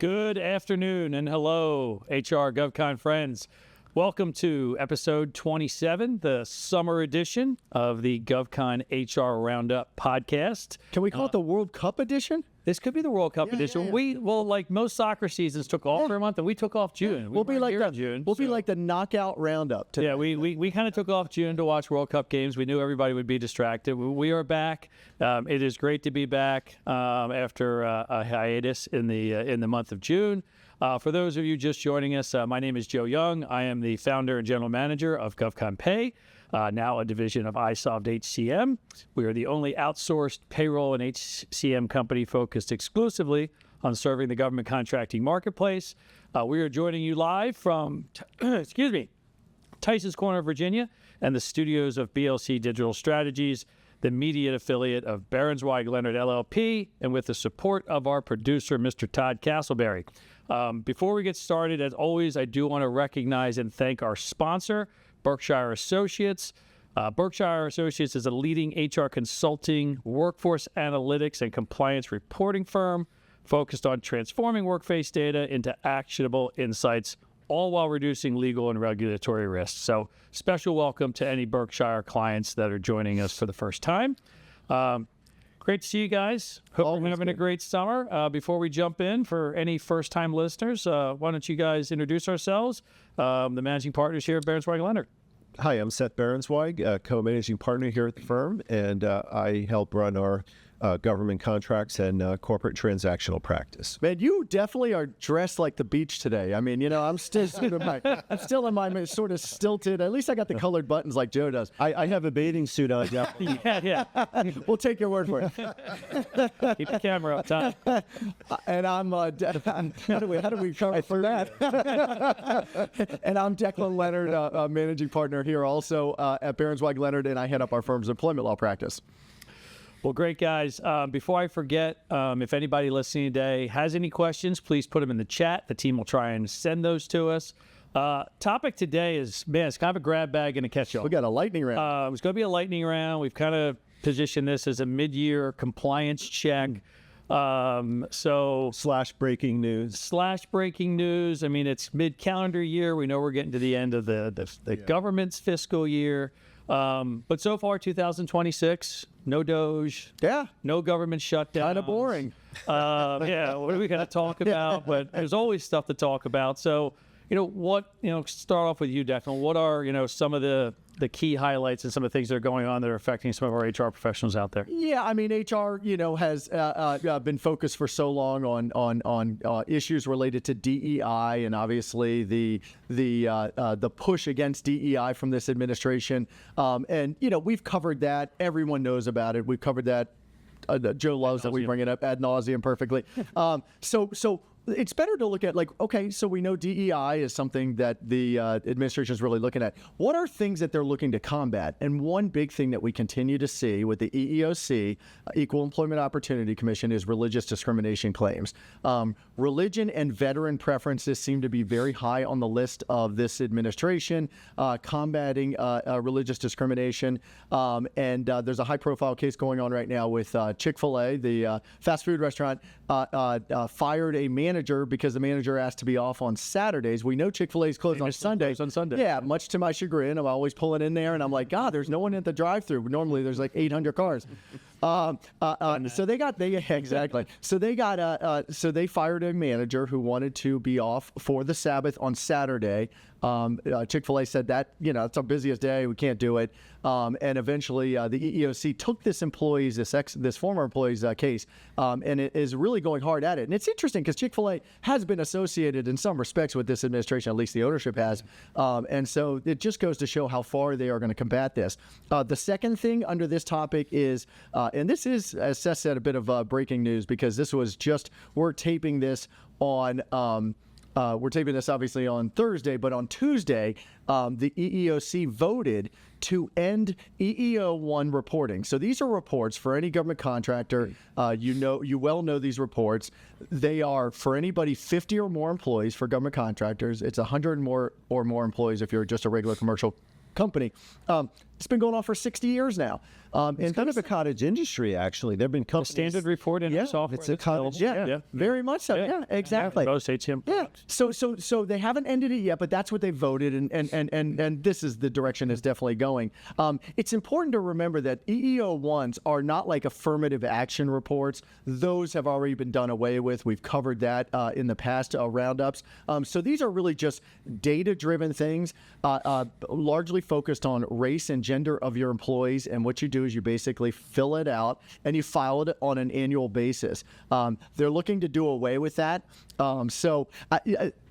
Good afternoon and hello, HR GovCon friends. Welcome to episode 27, the summer edition of the GovCon HR Roundup podcast. Can we call it the World Cup edition? This could be the World Cup edition. Yeah. Well, like most soccer seasons took off for a month, and we took off June. We'll be like the the knockout roundup. Today. Yeah, we kind of took off June to watch World Cup games. We knew everybody would be distracted. We are back. It is great to be back after a hiatus in the month of June. For those of you just joining us, my name is Joe Young. I am the founder and general manager of GovConPay, now a division of iSolved HCM. We are the only outsourced payroll and HCM company focused exclusively on serving the government contracting marketplace. We are joining you live from, Tyson's Corner, Virginia, and the studios of BLC Digital Strategies, the media affiliate of Berenzweig Leonard LLP, and with the support of our producer, Mr. Todd Castleberry. Before we get started, as always, I do want to recognize and thank our sponsor, Berkshire Associates. Berkshire Associates is a leading HR consulting, workforce analytics, and compliance reporting firm focused on transforming workforce data into actionable insights, all while reducing legal and regulatory risks. So special welcome to any Berkshire clients that are joining us for the first time. Great to see you guys. Hope we're having a great summer. Before we jump in, for any first-time listeners, why don't you guys introduce ourselves, the managing partners here at Berenzweig Leonard. Hi, I'm Seth Berenzweig, co-managing partner here at the firm, and I help run our government contracts and corporate transactional practice. Man, you definitely are dressed like the beach today. I mean, you know, I'm still in my sort of stilted. At least I got the colored buttons like Joe does. I have a bathing suit on. Yeah. We'll take your word for it. Keep the camera up top. And I'm how do we cover for that? And I'm Declan Leonard, managing partner here also at Berenzweig Leonard, and I head up our firm's employment law practice. Well, great, guys. Before I forget, if anybody listening today has any questions, please put them in the chat. The team will try and send those to us. Topic today is, it's kind of a grab bag and a catch-all. We got a lightning round. It's going to be a lightning round. We've kind of positioned this as a mid-year compliance check. Slash breaking news. I mean, it's mid-calendar year. We know we're getting to the end of the government's fiscal year. But so far, 2026, no Doge, no government shutdown. Kind of boring. What are we going to talk about? But there's always stuff to talk about. So, start off with you, Declan. What are, some of the key highlights and some of the things that are going on that are affecting some of our HR professionals out there? Yeah, I mean, HR, has been focused for so long on issues related to DEI, and obviously the push against DEI from this administration. And we've covered that. Everyone knows about it. We've covered that. Joe loves that we bring it up ad nauseum perfectly. So it's better to look at so we know DEI is something that the administration is really looking at. What are things that they're looking to combat? And one big thing that we continue to see with the EEOC, Equal Employment Opportunity Commission, is religious discrimination claims. Religion and veteran preferences seem to be very high on the list of this administration, combating religious discrimination. And there's a high-profile case going on right now with Chick-fil-A, the fast food restaurant, fired a manager because the manager asked to be off on Saturdays. We know Chick-fil-A is closed on Sunday. Yeah, much to my chagrin. I'm always pulling in there, and I'm like, God, there's no one at the drive-thru. Normally, there's like 800 cars. So they fired a manager who wanted to be off for the Sabbath on Saturday. Chick-fil-A said that, it's our busiest day. We can't do it. And eventually the EEOC took this former employee's case, and it is really going hard at it. And it's interesting because Chick-fil-A has been associated in some respects with this administration, at least the ownership has. And so it just goes to show how far they are going to combat this. The second thing under this topic is, and this is, as Seth said, a bit of breaking news because we're taping this obviously on Thursday, but on Tuesday, the EEOC voted to end EEO1 reporting. So these are reports for any government contractor. You well know these reports. They are for anybody 50 or more employees for government contractors. It's 100 or more employees if you're just a regular commercial company. It's been going on for 60 years now. It's kind of a cottage industry, actually. There have been companies. Standard reporting software. It's a cottage. Yeah, very much so. Yeah, exactly. Most HCM. Yeah. So they haven't ended it yet, but that's what they voted, and this is the direction it's definitely going. It's important to remember that EEO1s are not like affirmative action reports. Those have already been done away with. We've covered that in the past roundups. So these are really just data-driven things, largely focused on race and gender of your employees, and what you do is you basically fill it out and you file it on an annual basis. They're looking to do away with that. So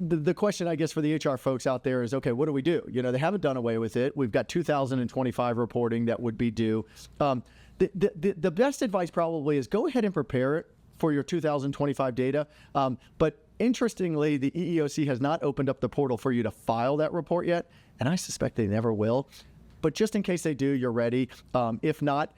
the question, I guess, for the HR folks out there is, okay, what do we do? They haven't done away with it. We've got 2025 reporting that would be due. The best advice probably is go ahead and prepare it for your 2025 data. But interestingly, the EEOC has not opened up the portal for you to file that report yet, and I suspect they never will. But just in case they do, you're ready. If not,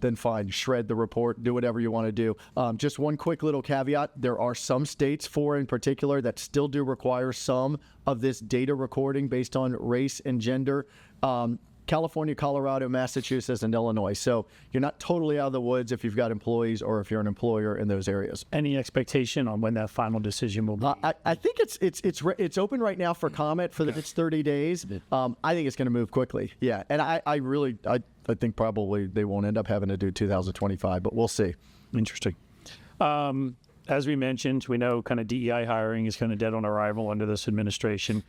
then fine, shred the report, do whatever you want to do. Just one quick little caveat. There are some states, 4 in particular, that still do require some of this data recording based on race and gender. California, Colorado, Massachusetts, and Illinois. So you're not totally out of the woods if you've got employees or if you're an employer in those areas. Any expectation on when that final decision will be? I think it's open right now for comment for the next 30 days. I think it's going to move quickly. Yeah, and I think probably they won't end up having to do 2025, but we'll see. Interesting. As we mentioned, we know kind of DEI hiring is kind of dead on arrival under this administration.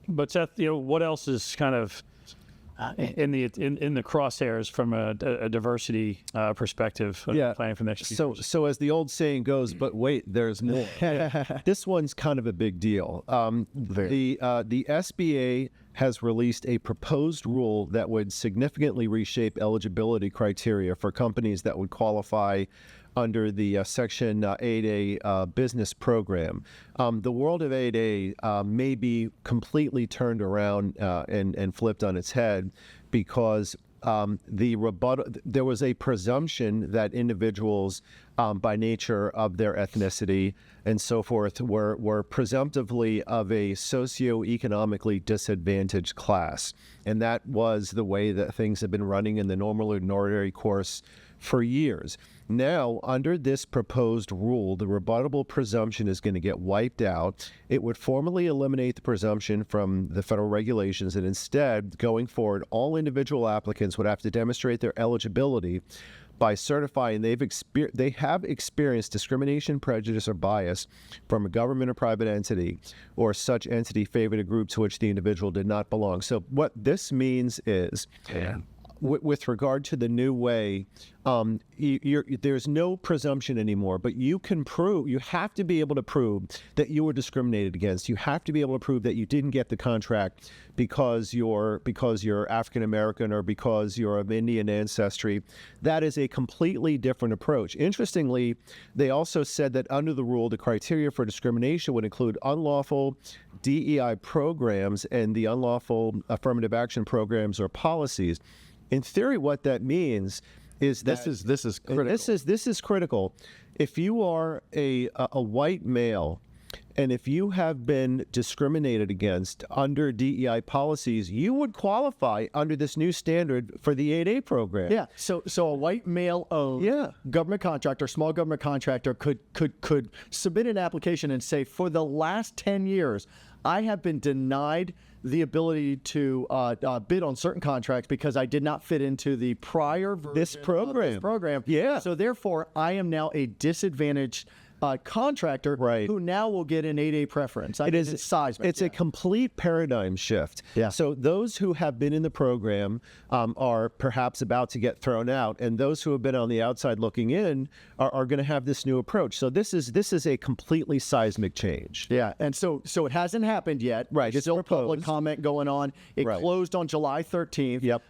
But Seth, what else is kind of in the crosshairs from a diversity perspective? Planning for next year. So as the old saying goes, but wait, there's more. This one's kind of a big deal. The SBA has released a proposed rule that would significantly reshape eligibility criteria for companies that would qualify under the Section 8A business program. The world of 8A may be completely turned around and flipped on its head because there was a presumption that individuals, by nature of their ethnicity and so forth, were presumptively of a socioeconomically disadvantaged class. And that was the way that things have been running in the normal and ordinary course for years. Now, under this proposed rule, the rebuttable presumption is going to get wiped out. It would formally eliminate the presumption from the federal regulations, and instead, going forward, all individual applicants would have to demonstrate their eligibility by certifying they have experienced discrimination, prejudice, or bias from a government or private entity, or such entity favored a group to which the individual did not belong. So what this means is, with regard to the new way, there's no presumption anymore, but you have to be able to prove that you were discriminated against. You have to be able to prove that you didn't get the contract because you're African American or because you're of Indian ancestry. That is a completely different approach. Interestingly, they also said that under the rule, the criteria for discrimination would include unlawful DEI programs and the unlawful affirmative action programs or policies. In theory, what that means is that this is critical. This is critical. If you are a white male, and if you have been discriminated against under DEI policies, you would qualify under this new standard for the 8A program. Yeah. So a white male-owned government contractor, small government contractor, could submit an application and say, for the last 10 years, I have been denied the ability to bid on certain contracts because I did not fit into the prior version this program. Yeah. So therefore, I am now a disadvantaged contractor who now will get an 8A preference. It's seismic. It's a complete paradigm shift. Yeah. So those who have been in the program are perhaps about to get thrown out, and those who have been on the outside looking in are going to have this new approach. So this is a completely seismic change. Yeah, and so it hasn't happened yet. Right. It's still public comment going on. It closed on July 13th. Yep.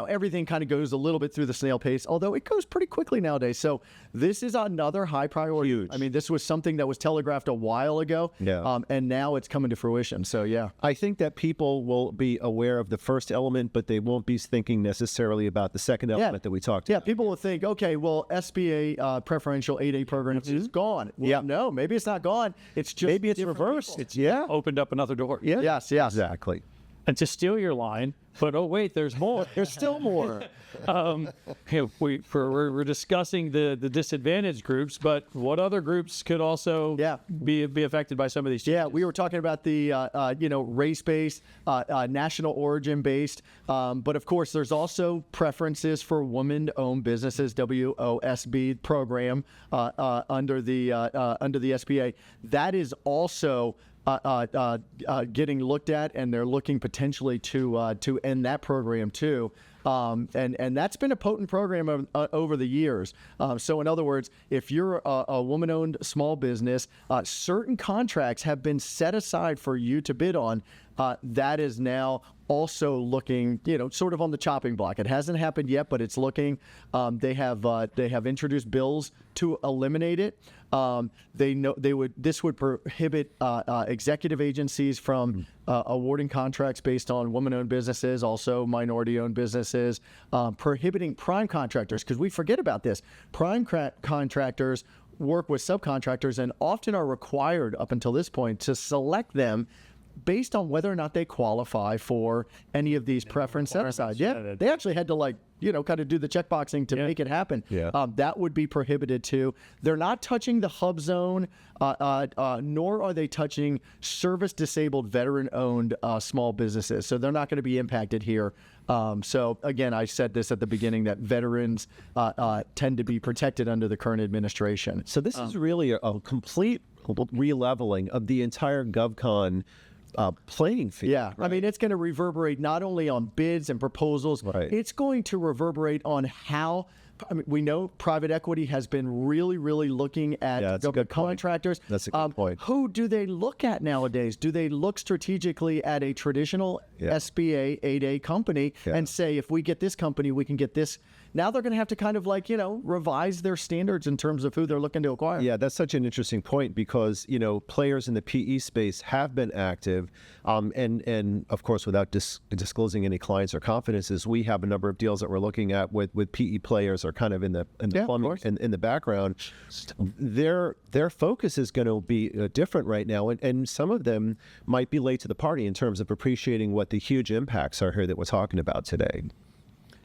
Everything kind of goes a little bit through the snail pace, although it goes pretty quickly nowadays. So this is another high priority. Huge. I mean, this was something that was telegraphed a while ago. Yeah. And now it's coming to fruition. So yeah. I think that people will be aware of the first element, but they won't be thinking necessarily about the second element that we talked about. Yeah, people will think, okay, well, SBA preferential 8A program is gone. Well, no, maybe it's not gone. It's just maybe it's reversed. People. It's opened up another door. Yeah. Yes. Exactly. And to steal your line, but oh wait, there's more. There's still more. We're discussing the disadvantaged groups, but what other groups could also be affected by some of these changes? Yeah, we were talking about the race-based, national origin-based, but of course there's also preferences for women-owned businesses, WOSB program under the SBA. That is also getting looked at, and they're looking potentially to end that program too. And that's been a potent program over the years. So in other words, if you're a woman-owned small business, certain contracts have been set aside for you to bid on. That is now also looking, sort of on the chopping block. It hasn't happened yet, but it's looking. They have introduced bills to eliminate it. This would prohibit executive agencies from awarding contracts based on woman-owned businesses, also minority-owned businesses, prohibiting prime contractors, because we forget about this. Prime contractors work with subcontractors and often are required up until this point to select them based on whether or not they qualify for any of these preference set-asides. Yeah, they actually had to kind of do the checkboxing to make it happen. Yeah. That would be prohibited too. They're not touching the hub zone, nor are they touching service-disabled, veteran-owned small businesses. So they're not going to be impacted here. So again, I said this at the beginning, that veterans tend to be protected under the current administration. So this is really a complete re-leveling of the entire GovCon playing field. Yeah, right? I mean, it's going to reverberate not only on bids and proposals, it's going to reverberate on how. I mean, we know private equity has been really, really looking at government contractors. That's a good point. Who do they look at nowadays? Do they look strategically at a traditional SBA 8A company and say, if we get this company, we can get this? Now they're going to have to kind of revise their standards in terms of who they're looking to acquire. Yeah, that's such an interesting point because, players in the PE space have been active. And of course, without disclosing any clients or confidences, we have a number of deals that we're looking at with PE players are kind of in the plumbing and in the background. Their focus is going to be different right now. And some of them might be late to the party in terms of appreciating what the huge impacts are here that we're talking about today.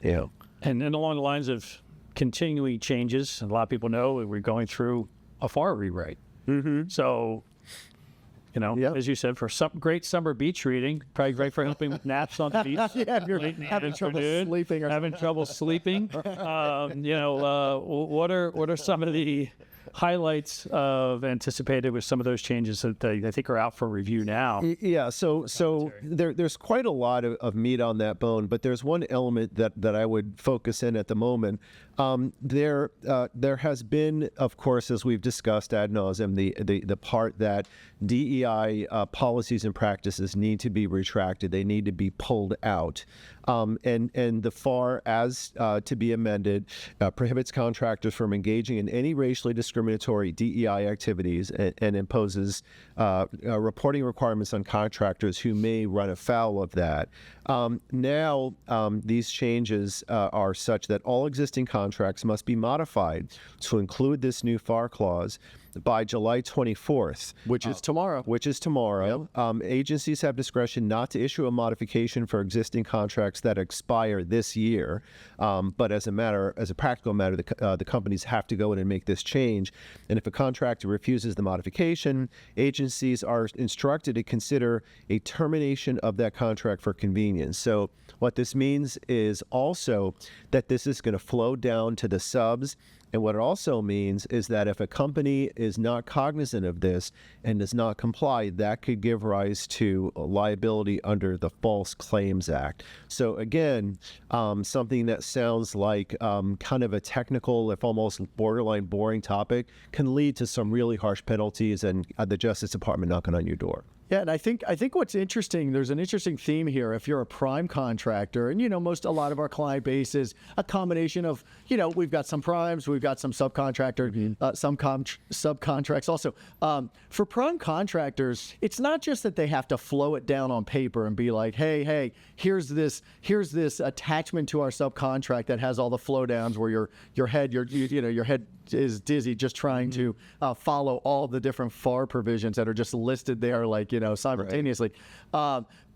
Yeah. And then along the lines of continuing changes, a lot of people know we're going through a FAR rewrite. Mm-hmm. So, as you said, for some great summer beach reading, probably great for helping with naps on the beach. If you're having trouble sleeping or having trouble sleeping. What are some of the highlights of anticipated with some of those changes that I think are out for review now? Yeah, so there's quite a lot of meat on that bone, but there's one element that I would focus in at the moment. There has been, of course, as we've discussed ad nauseum, the part that DEI policies and practices need to be retracted. They need to be pulled out. And the FAR, as to be amended, prohibits contractors from engaging in any racially discriminatory DEI activities and imposes reporting requirements on contractors who may run afoul of that. Now, these changes are such that all existing contracts must be modified to include this new FAR clause by July 24th. Which is tomorrow. Yep. Agencies have discretion not to issue a modification for existing contracts that expire this year. But as a practical matter, the companies have to go in and make this change. And if a contractor refuses the modification, agencies are instructed to consider a termination of that contract for convenience. So what this means is also that this is going to flow down to the subs. And what it also means is that if a company is not cognizant of this and does not comply, that could give rise to liability under the False Claims Act. So again, something that sounds like kind of a technical, if almost borderline boring topic, can lead to some really harsh penalties and the Justice Department knocking on your door. Yeah, and I think what's interesting, there's an interesting theme here. If you're a prime contractor, and a lot of our client base is a combination of, we've got some primes, we've got some subcontractor, some subcontracts also. For prime contractors, it's not just that they have to flow it down on paper and be like, hey, here's this attachment to our subcontract that has all the flow downs where your head is dizzy just trying to follow all the different FAR provisions that are just listed there simultaneously.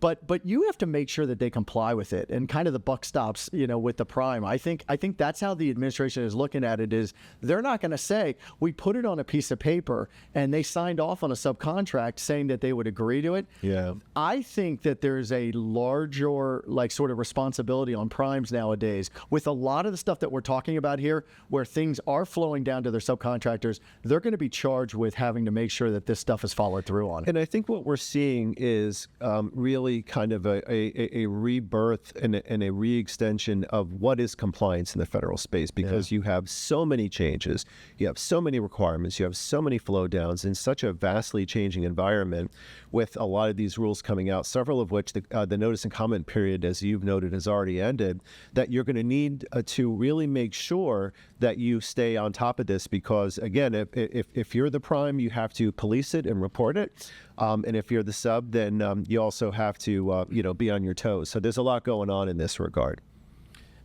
But you have to make sure that they comply with it, and kind of the buck stops, with the prime. I think that's how the administration is looking at it. Is they're not going to say we put it on a piece of paper and they signed off on a subcontract saying that they would agree to it. Yeah. I think that there's a larger sort of responsibility on primes nowadays with a lot of the stuff that we're talking about here, where things are flowing down to their subcontractors. They're going to be charged with having to make sure that this stuff is followed through on. And I think what we're seeing is really kind of a rebirth and a re-extension of what is compliance in the federal space, because you have so many changes, you have so many requirements, you have so many flow downs in such a vastly changing environment, with a lot of these rules coming out, several of which the notice and comment period, as you've noted, has already ended, that you're going to need to really make sure that you stay on top of this, because again, if you're the prime, you have to police it and report it. And if you're the sub, then you also have to be on your toes. So there's a lot going on in this regard.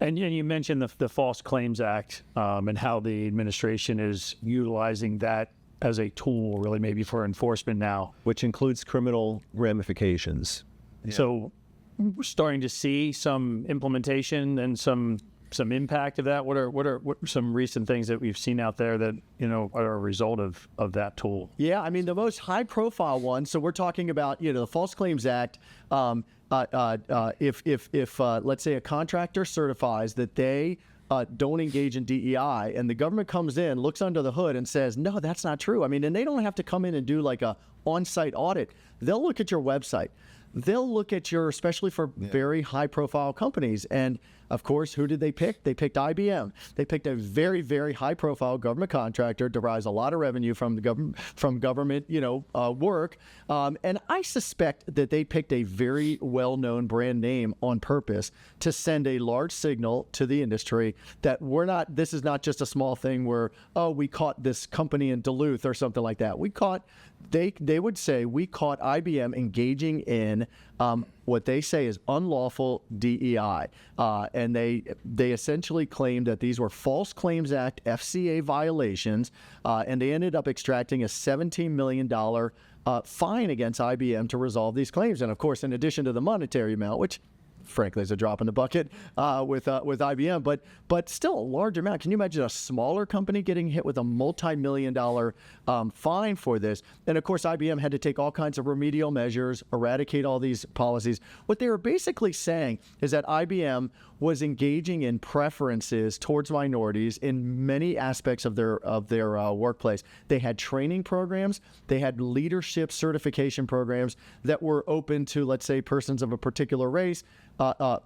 And you mentioned the False Claims Act and how the administration is utilizing that as a tool, really, maybe for enforcement now. Which includes criminal ramifications. Yeah. So we're starting to see some implementation and some impact of that. What are some recent things that we've seen out there that are a result of that tool? Yeah, I mean, the most high profile one. So we're talking about the False Claims Act. If let's say a contractor certifies that they don't engage in DEI, and the government comes in, looks under the hood, and says, no, that's not true. I mean, and they don't have to come in and do like a on-site audit. They'll look at your website. They'll look at especially for very high-profile companies. And of course, who did they pick? They picked IBM. They picked a very, very high-profile government contractor, derives a lot of revenue from the government, work. And I suspect that they picked a very well-known brand name on purpose to send a large signal to the industry that this is not just a small thing where, we caught this company in Duluth or something like that. They would say we caught IBM engaging in what they say is unlawful DEI. And they essentially claimed that these were False Claims Act FCA violations, and they ended up extracting a $17 million fine against IBM to resolve these claims. And of course, in addition to the monetary amount, which frankly is a drop in the bucket with IBM, but still a large amount. Can you imagine a smaller company getting hit with a multi-million-dollar fine for this? And of course, IBM had to take all kinds of remedial measures, eradicate all these policies. What they were basically saying is that IBM was engaging in preferences towards minorities in many aspects of their workplace. They had training programs, they had leadership certification programs that were open to, let's say, persons of a particular race,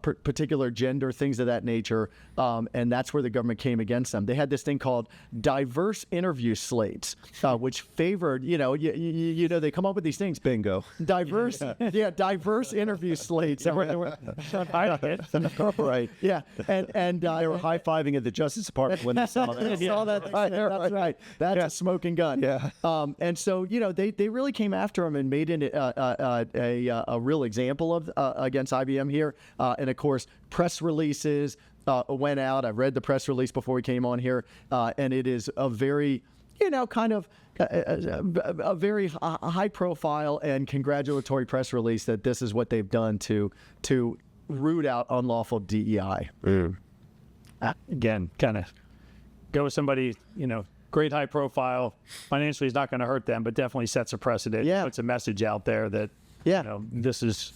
particular gender, things of that nature, and that's where the government came against them. They had this thing called diverse interview slates, which favored, they come up with these things. Bingo. Diverse, diverse interview slates. Right. Yeah, and they were high-fiving at the Justice Department when they saw that. Saw that. That's right. That's a smoking gun. Yeah. And so they really came after him and made it a real example of against IBM here. And of course, press releases went out. I read the press release before we came on here, and it is a very kind of a very high-profile and congratulatory press release that this is what they've done to root out unlawful DEI. Again, kind of go with somebody, great high profile. Financially is not going to hurt them, but definitely sets a precedent. Yeah. Puts a message out there that, this is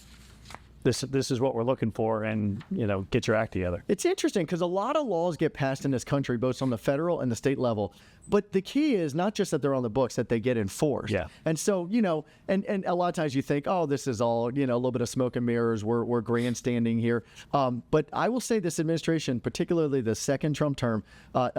what we're looking for, and, get your act together. It's interesting because a lot of laws get passed in this country, both on the federal and the state level. But the key is not just that they're on the books, that they get enforced. Yeah. And so, and a lot of times you think, this is all, a little bit of smoke and mirrors. We're grandstanding here. But I will say this administration, particularly the second Trump term,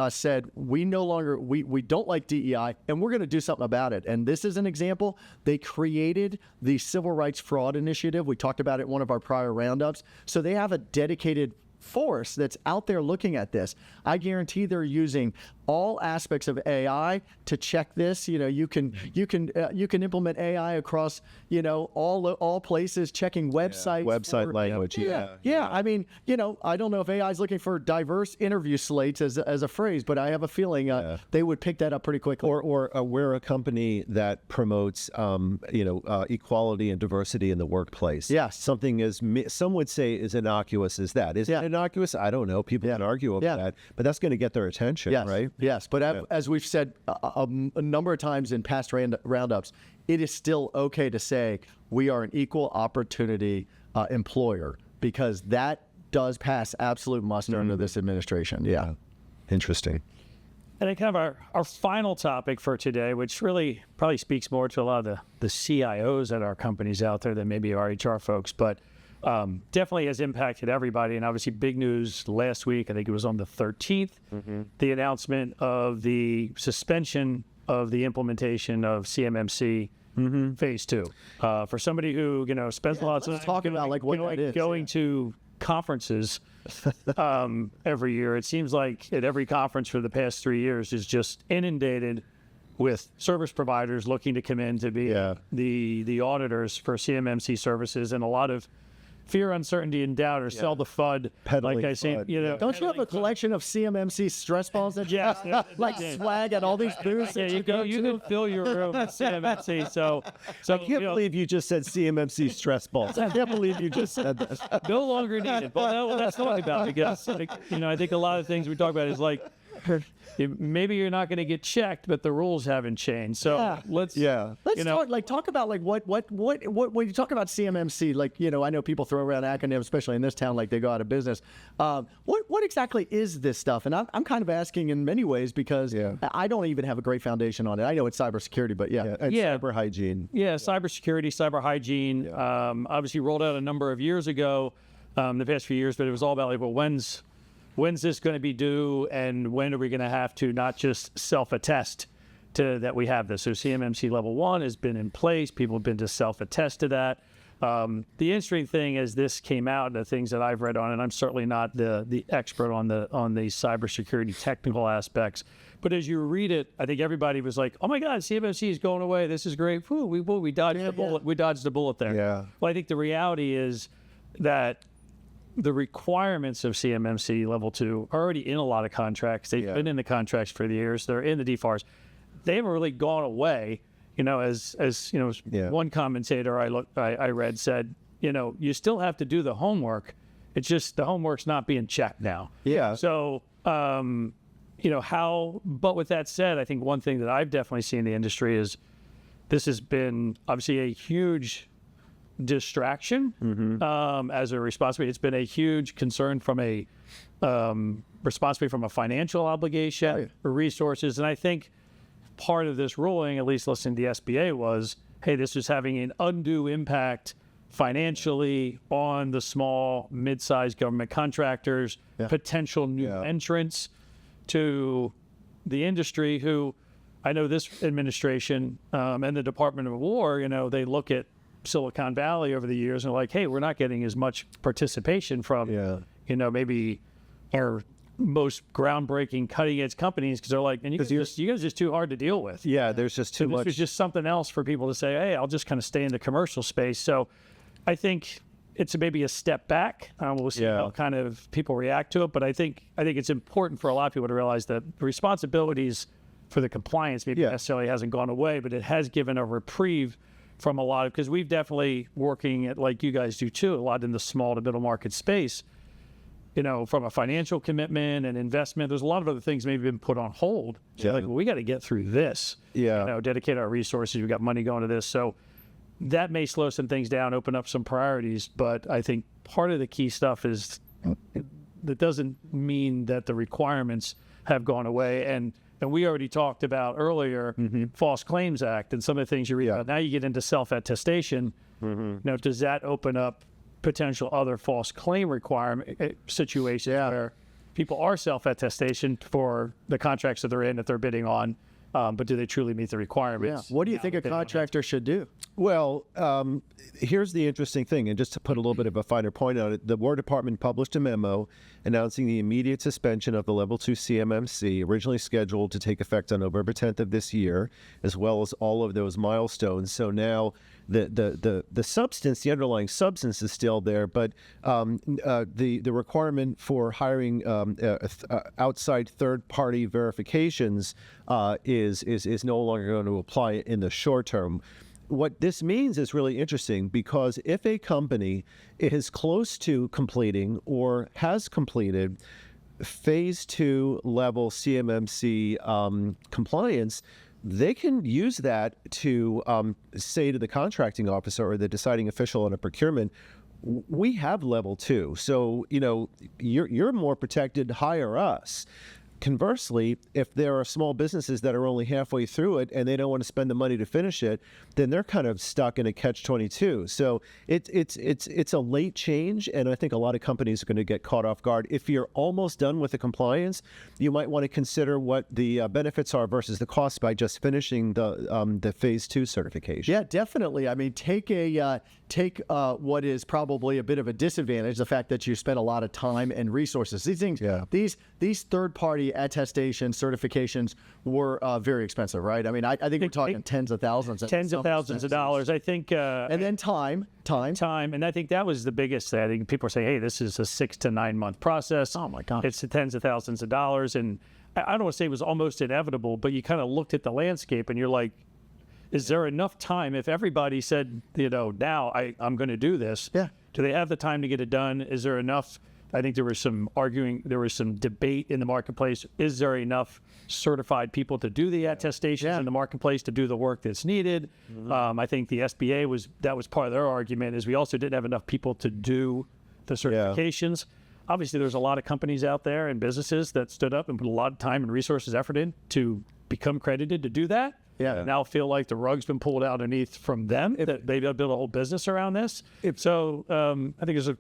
said we don't like DEI and we're going to do something about it. And this is an example. They created the Civil Rights Fraud Initiative. We talked about it in one of our prior roundups. So they have a dedicated force that's out there looking at this. I guarantee they're using all aspects of AI to check this. You can implement AI across all places, checking websites, Website language. Yeah. I mean, I don't know if AI is looking for diverse interview slates as a phrase, but I have a feeling they would pick that up pretty quickly. Or we're a company that promotes, equality and diversity in the workplace. Yes. Something some would say is innocuous as that. Is it innocuous? I don't know. People can argue about that, but that's going to get their attention, right? Yes. But as we've said a number of times in past roundups, it is still okay to say we are an equal opportunity employer, because that does pass absolute muster under this administration. Yeah. Interesting. And then kind of our final topic for today, which really probably speaks more to a lot of the CIOs at our companies out there than maybe our HR folks, but definitely has impacted everybody. And obviously big news last week, I think it was on the 13th, the announcement of the suspension of the implementation of CMMC Phase 2. For somebody who, spends a lot of time talking about like what that is. Going to conferences every year. It seems like at every conference for the past 3 years is just inundated with service providers looking to come in to be the auditors for CMMC services, and a lot of fear, uncertainty, and doubt, or sell the FUD. Peddling like I say, FUD. Don't you have a collection of CMMC stress balls that you like swag at all these booths? Yeah, you can fill your room with CMMC. So I can't believe you just said CMMC stress balls. I can't believe you just said that. no longer needed. But that's talking about, because I think a lot of things we talk about is like, maybe you're not going to get checked, but the rules haven't changed. So let's talk about like what when you talk about CMMC, I know people throw around acronyms, especially in this town, like they go out of business. What exactly is this stuff? And I'm kind of asking in many ways because I don't even have a great foundation on it. I know it's cybersecurity, but cyber hygiene. Cybersecurity, cyber hygiene. Obviously rolled out a number of years ago, the past few years, but it was all about like, well, when's this going to be due, and when are we going to have to not just self-attest to that we have this? So CMMC Level 1 has been in place. People have been to self-attest to that. The interesting thing as this came out, the things that I've read on, and I'm certainly not the expert on the cybersecurity technical aspects, but as you read it, I think everybody was like, "Oh my God, CMMC is going away. This is great. Whew, we dodged the bullet. We dodged the bullet there." Yeah. Well, I think the reality is that the requirements of CMMC Level 2 are already in a lot of contracts. They've been in the contracts for the years. They're in the DFARS. They haven't really gone away. One commentator I read said, you still have to do the homework. It's just the homework's not being checked now. Yeah. So, but with that said, I think one thing that I've definitely seen in the industry is this has been obviously a huge distraction as a responsibility. It's been a huge concern from a responsibility from a financial obligation, resources. And I think part of this ruling, at least listening to the SBA, was, hey, this is having an undue impact financially on the small, mid-sized government contractors, potential new entrants to the industry who, I know this administration and the Department of War, they look at Silicon Valley over the years and like, hey, we're not getting as much participation from, maybe our most groundbreaking, cutting-edge companies, because they're like, and you guys are just too hard to deal with. Yeah, there's just too much. This was just something else for people to say, hey, I'll just kind of stay in the commercial space. So I think it's maybe a step back. We'll see how kind of people react to it. But I think it's important for a lot of people to realize that the responsibilities for the compliance maybe necessarily hasn't gone away, but it has given a reprieve from a lot of, because we've definitely working at, like you guys do too, a lot in the small to middle market space, from a financial commitment and investment. There's a lot of other things maybe been put on hold. So like, well, we got to get through this. Dedicate our resources. We've got money going to this. So that may slow some things down, open up some priorities. But I think part of the key stuff is that doesn't mean that the requirements have gone away. And we already talked about earlier False Claims Act and some of the things you read about. Now you get into self-attestation. Now, does that open up potential other false claim requirement situations where people are self-attestation for the contracts that they're in, that they're bidding on? but do they truly meet the Yeah. requirements? What do you think a contractor should do? Well, here's the interesting thing, and just to put a little bit of a finer point on it, the War Department published a memo announcing the immediate suspension of the Level 2 CMMC, originally scheduled to take effect on November 10th of this year, as well as all of those milestones. So now the substance, the underlying substance is still there, but the requirement for hiring outside third-party verifications is no longer going to apply in the short term. What this means is really interesting, because if a company is close to completing or has completed Phase 2 level CMMC compliance, they can use that to say to the contracting officer or the deciding official on a procurement, we have level 2, so you're more protected, hire us. Conversely, if there are small businesses that are only halfway through it and they don't want to spend the money to finish it, then they're kind of stuck in a catch-22. So it's a late change, and I think a lot of companies are going to get caught off guard. If you're almost done with the compliance, you might want to consider what the benefits are versus the cost by just finishing the Phase 2 certification. Yeah, definitely. I mean, take what is probably a bit of a disadvantage, the fact that you spent a lot of time and resources. These things, these third-party attestation certifications were very expensive, right? I mean, I think we're talking tens of thousands of dollars. I think, and then time, and I think that was the biggest thing. I think people say, "Hey, this is a 6 to 9 month process." Oh my God, it's tens of thousands of dollars, and I don't want to say it was almost inevitable, but you kind of looked at the landscape and you're like, is there enough time? If everybody said, now I'm going to do this, do they have the time to get it done? Is there enough? I think there was some arguing, there was some debate in the marketplace. Is there enough certified people to do the attestations in the marketplace to do the work that's needed? I think the SBA that was part of their argument, is we also didn't have enough people to do the certifications. Obviously, there's a lot of companies out there and businesses that stood up and put a lot of time and resources, effort in to become credited to do that. Now feel like the rug's been pulled out underneath from them, that they've built a whole business around this. I think there's a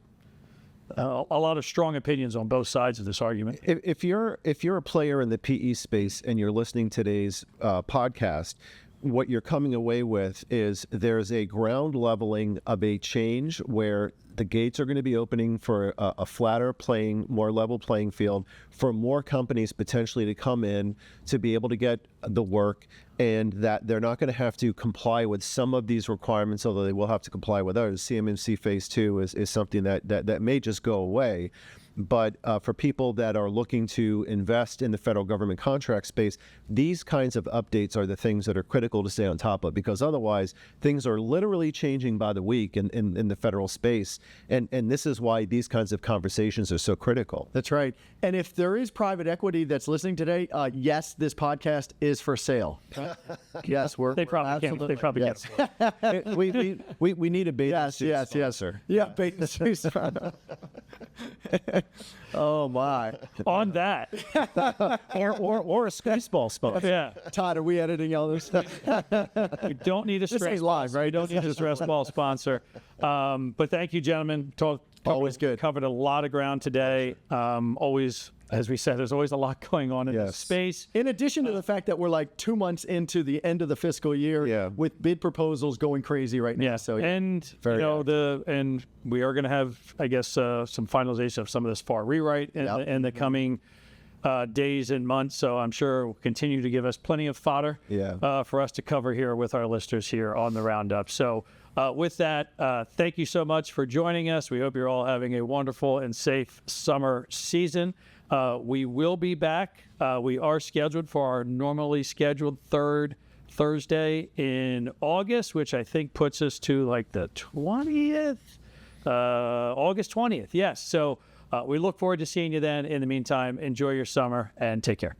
lot of strong opinions on both sides of this argument. If you're a player in the PE space and you're listening to today's podcast, what you're coming away with is there's a ground leveling of a change where the gates are going to be opening for a flatter more level playing field for more companies potentially to come in to be able to get the work, and that they're not going to have to comply with some of these requirements, although they will have to comply with others. CMMC Phase 2 is something that may just go away. But for people that are looking to invest in the federal government contract space, these kinds of updates are the things that are critical to stay on top of, because otherwise things are literally changing by the week in the federal space. And this is why these kinds of conversations are so critical. That's right. And if there is private equity that's listening today, yes, this podcast is for sale. Yes, They probably can't. They probably can't. We need a bait and switch yes, sponsor. Yeah, bait and switch. Oh my! On that, or a Spaceball sponsor. Todd, are we editing all this? We don't need a stress. This ain't live, right? Don't need a stress ball sponsor. But thank you, gentlemen. Always good. Covered a lot of ground today. Always, as we said, there's always a lot going on in this space. In addition to the fact that we're like 2 months into the end of the fiscal year, with bid proposals going crazy right now. Yeah. So and and we are going to have, I guess, some finalization of some of this FAR rewrite in the coming days and months. So I'm sure it will continue to give us plenty of fodder for us to cover here with our listeners here on the Roundup. So with that, thank you so much for joining us. We hope you're all having a wonderful and safe summer season. We will be back. We are scheduled for our normally scheduled third Thursday in August, which I think puts us to like the 20th, August 20th. Yes. So we look forward to seeing you then. In the meantime, enjoy your summer and take care.